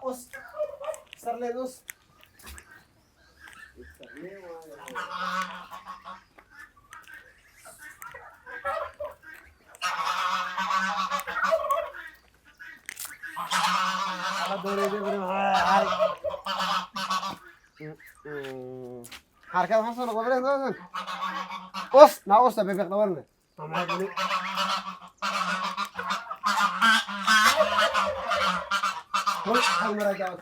أوس صار لي أوس حركات حصل قبل أوس نا أوس تبي بيقدرنا هل مرة جاوت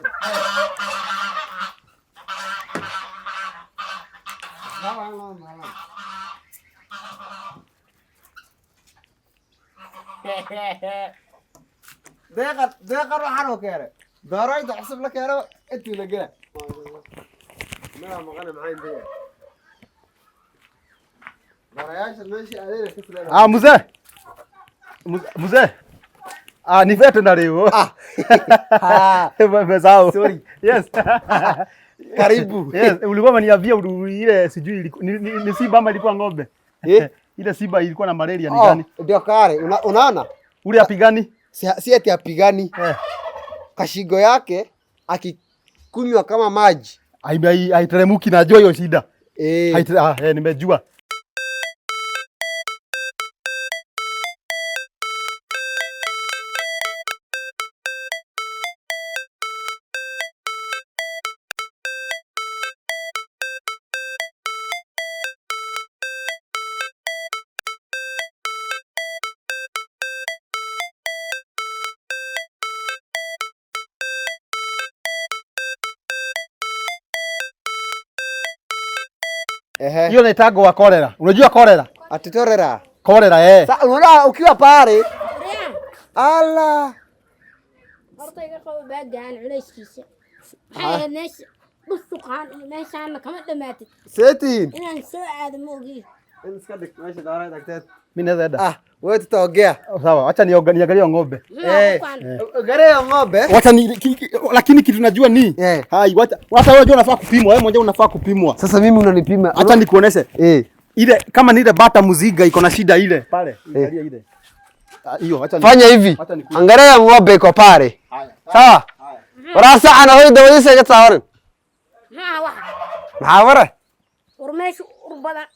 دقيقة روح عنه كيره داراي تحسب لك يا انت لقاه ما مغنى معين دي داراياش ماشي علينا كسر مزه mzee ni veterinary huo sawa sorry yes karibu yes ulikuwa umeniambia ile sijui ni simba ama ilikuwa ng'ombe ile simba ilikuwa na malaria ni gani ndio kare unaona ule apigani si ati apigani kashigo yake akikunywa kama maji haiteremuki, najua hiyo shida nimejua. Hiyo inaitwa cholera. Unajua cholera? Ati cholera. Cholera Sasa unaona ukiwa pale. Allah. Horta iga qabo baagaan culayskiisa. Waxay neesh busqaan meeshaan kama dhamaatid. Seetiin. Inaan soo aado ma ogi. In iska dhig meesha daaray dagteed. Mimi naweza. Wewe tutaongea. Sawa, acha niangalie ng'ombe. Angalia ng'ombe. Wacha lakini kitu najua ni. Hai, wacha wewe unajua unafaa kupimwa, wewe mwenyewe unafaa kupimwa. Sasa mimi unanipima. Acha nikuoneshe. Ile kama ni ile bata muziga iko na shida ile. Pale, angalia ile. Hiyo acha fanya hivi. Angalia ng'ombe iko pale. Sawa? Warasa ana hoy dawadiisa iga saaran. Maxaa wara? Warmeeshu urbada.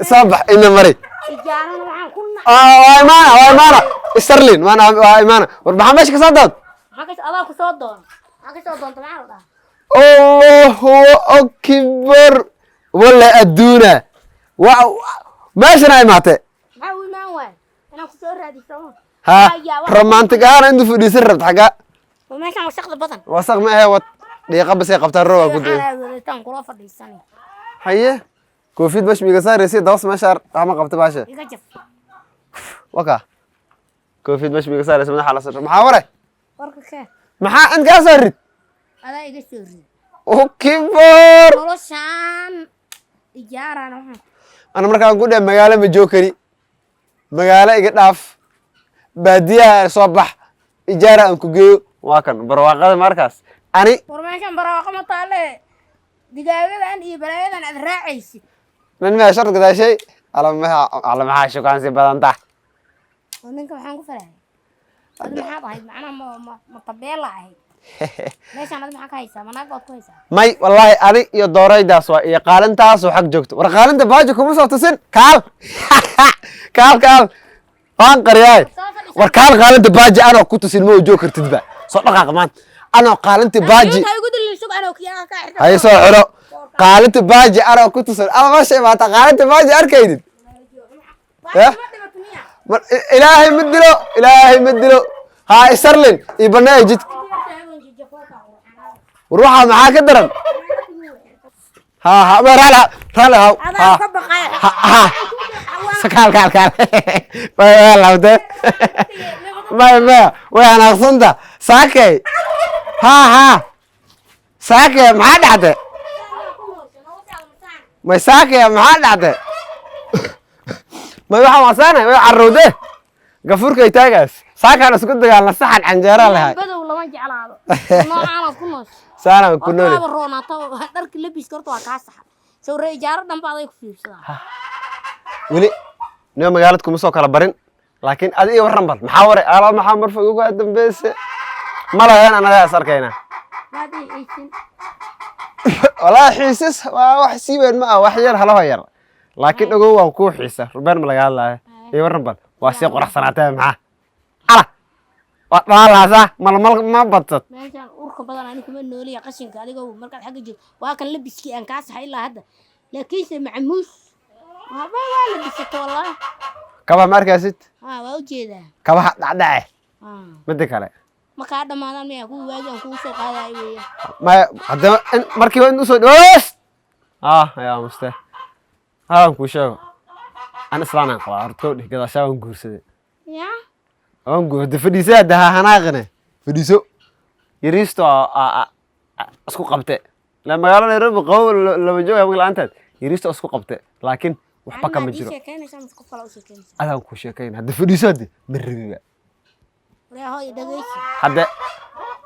Sabax ina mari. Ijaarana waxaan ku waa imaana Sterling waa imaana war maxaa meesha ka soo doon maxaa adaa ku soo doon maxaa ka soo doonta maxaa la Allahu akbar wala aduna meesha ay maate maxaa u imaan waay inaan ku soo raadiso romantic aan indu fadhiisan rabta xaga meeshaan wasaqda badan wasaq ma aha wad dhiiqa bas ay qabtaan roob ku day tan kula fadhiisan haye كوفيد باش ميغا ريسي دوس مشار ما قبت باشا وكا كوفيد باش ميغا ريسي مدح على صدر محاورة وركك محا انت قاسرد هذا ايغا سوري اوكي بور ولشان اجارة انا مركا نقول مقالة مجوكري مقالة ايغا داف بادية صباح اجارة انكو جيو واكن برواقة ماركاس اني ورماشان برواقة مطالة دقاقة iyo balaayada aad raacaysid من ما شرط كذا شيء على ما شو كان سيبان انت ninka waxaan ku farahay ad maxaad ahayd macna ma tabeelahay meeshaan ad maxaa ka haysaa manaag baad ku haysaa may wallahi ani iyo dooraydaas waa iyo qaalintaas oo xaq joogto war qaalinta baajo kuma soo tusin kaal aan qariyay war qaalinta baajo ana ku tusin ma joog kartid ba soo dhaqaaq maanta ana qaalinta baajo hay soo xiro qaalinta baajo ana ku tusin ama shay ma ta qaalinta baajo arkaydid ilaahay madilo ha Sterling ibnaa jid ruuxa maxaa ka daran ha rala ha sakal baa lawde ma waana aqsanta saakay ha saakay maxaa dhacday ma saakay maxaa dhacday ma waxa waasana way carruude gafurkay taagaas saakana isku dagaalna saxan canjeera lahayd badow lama jeclaado noocan ku noos saana ku nool waa roonato dharka labis karto waa ka sax soo reejaaro dhanba ay ku fiirsadaan wali noo magaalada kuma soo kala barin laakiin adiga waran bal maxaa waray ala maxaa marfa ugu dambeeyay ما لهين أنا ذا أسركينا ما دي إيشين والله حيسس واحد سيبين ما وحير هلا هير لكن أقول وكو حيسة ربنا ملقى الله يورن واسيق ورح سنتين معاه على والله صح ما بطت meeshaan urka badan ani kuma nooliya qashinka adiga markaad xagga joog waa kan labiskii aan ka saxay ilaa hadda laakiinse macmuus waa labisato wallahi كبا مركزت waa u jeedaa كبا دعدعه مدي كله ma kaa dhamaadaan miyaa kuwa waagi aan kugu soo qaadayo weeye ما هذا مركي وين وصل بس يا مستر هذا كوشة أنا سلام قارتو كذا شاون كورسة yaa أنقول دفديسة ده هناغنه فديسو يريستو أسكو قبته لما قالوا لي رب قول لما جو يقول أنت يريستو أسكو قبته لكن وحبك مجرو sheekeynaysaa mid qof kale u sheekeynaysaa هذا كوشة كين هذا فديسة ده مريبة waree hooyo dhageysi هذا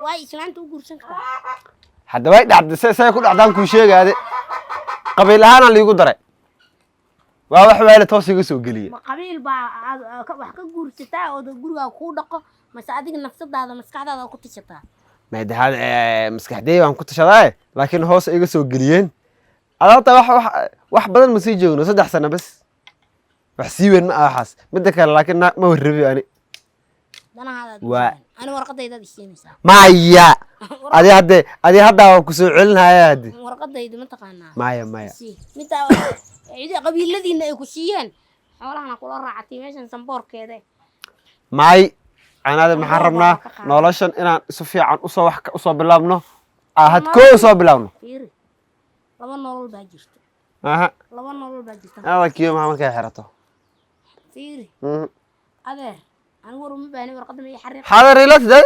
waa islaanta u guursan kartaa هذا وايد عبد سيكون عدان كوشة هذا قبيل هانا اللي يقول دري واحد وعلى توصي قصو قليل ma qabiil baa wax ka guursataa oo guriga ku dhaqo mase adiga nafsadaada maskaxdaada ku tishataa ما يد هذا مسكح دي وأنا كنت شراي لكن هو سيجسوا قليين أنا واحد بدل مسيجون وصدق سنة بس وحسيبين ما أحس بدك لكن ما وربي يعني danahaada Waa. ani warqadayda siinaysaa ما يا أدي هذا وكسر علنا يا هدي warqadayda ma taqaanaa ما يا si midda cidi qabiiladiina ay ku siiyeen xoolahana kula raacatay meeshan samboorkeeda معي أنا هذا محرمنا نولشن إن سفيا عن أصو بلامنا هاد كو أصو بلامنا fiiri laba nolol baa jirta أها laba nolol baa jirta أنا كيوم عمل كي حرته fiiri adeer anigu war uma baahni warqadda ma ii xariiq هذا ريلات ده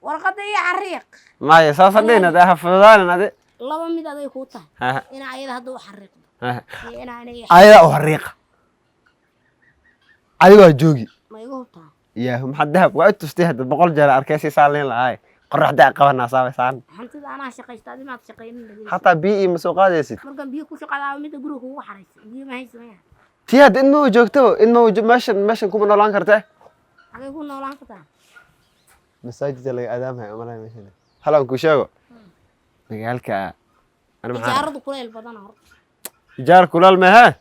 warqadda ii xariiq ما يسافر لنا ده حفظان هذا laba mid aday ku tahay أها ina ayada hadda u xariiqdo أها iyo ina anay أيوة أوريق أيوة جوجي ma igu hubtaa يا هم حد ذهب وقت تستهد بقول جل أركاسي صارين لهاي قرح ده قبنا صار صار hantida anaa shaqaysta adi maad shaqaynin dhageysi حتى بيئي مسوقات يسير markan biyo ku shaqadaa midda guriga kugu xaraysa biyo ma haysamaya تياد إنه جوكتو إنه ماشن كم نولان كرته agay ku noolaan kartaa مساجد اللي أدامها أمرها ماشين هلا كوشاو مقالك أنا معاه ijaaradu kuleyl badan horta جار كلال ما ها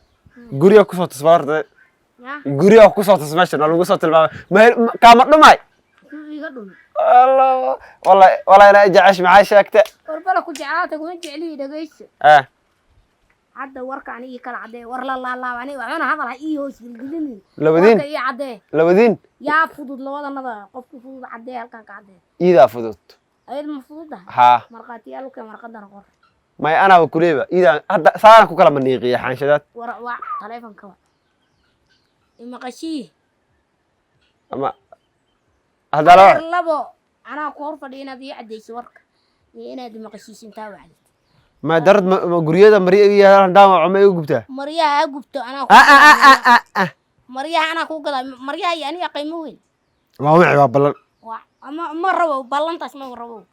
قريه كوسات تصبر yaa قريه كوسات تسمشن ولا كوسات الباب ما كامر دماي suu iga dhumi الله والله أنا أجعش معاي شاكته warbala ku jeclaata kuma jecliyi dhageysi hadda warka ani ii kala cadee war la laalaaba ani waxuna hadal ha ii hoos gilgilinin لبدين warka ii cadee لبدين yaa fudud labadanada qofku fudud cadee halkan ka cadee إذا فضت ayad ma fududaha ها markhaatiyaal u keen warqadana qor ما أنا وكليبة إذا هذا صار كوكلا من نيقية حانشدات war waa taleefanka wa imaqashii أما هذا لا labo anaa ku hor fadhiya inaad ii cadeyso warka iyo inaad imaqashiisintaa wacdid ما درد قريه مريء دام عمي وقبته maryaha ha gubto anaa maryaha anaa ku gadaa maryaha iyo aniga qiimo weyn ما هو معي بالله ma rabo ballantaas ma rabo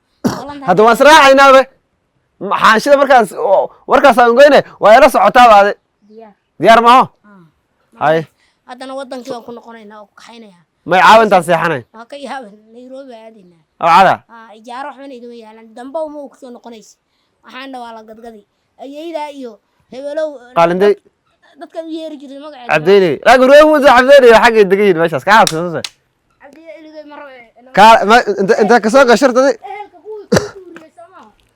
هذا واسرع عيناه حانشده مركز aan goyne waa ila socotaa baade diyaar ma ho hay haddana wadankii waan ku noqonaynaa oo ku kaxaynayaa may caawintaa seexanay waa ka yaaban Nairobi aadaynaa awada ijaaro waxbana igama yaalan dambe uma ku soo noqonaysa waxaana waa la gadgadi ayayda iyo hebelow qaalinday dadka u yeeri jiray magaceeda abdeeni la guriyay uu abdeeni xaq degayn meeshaas ka xaqsan abdeeni iligay mar ka inta ka soo gashartay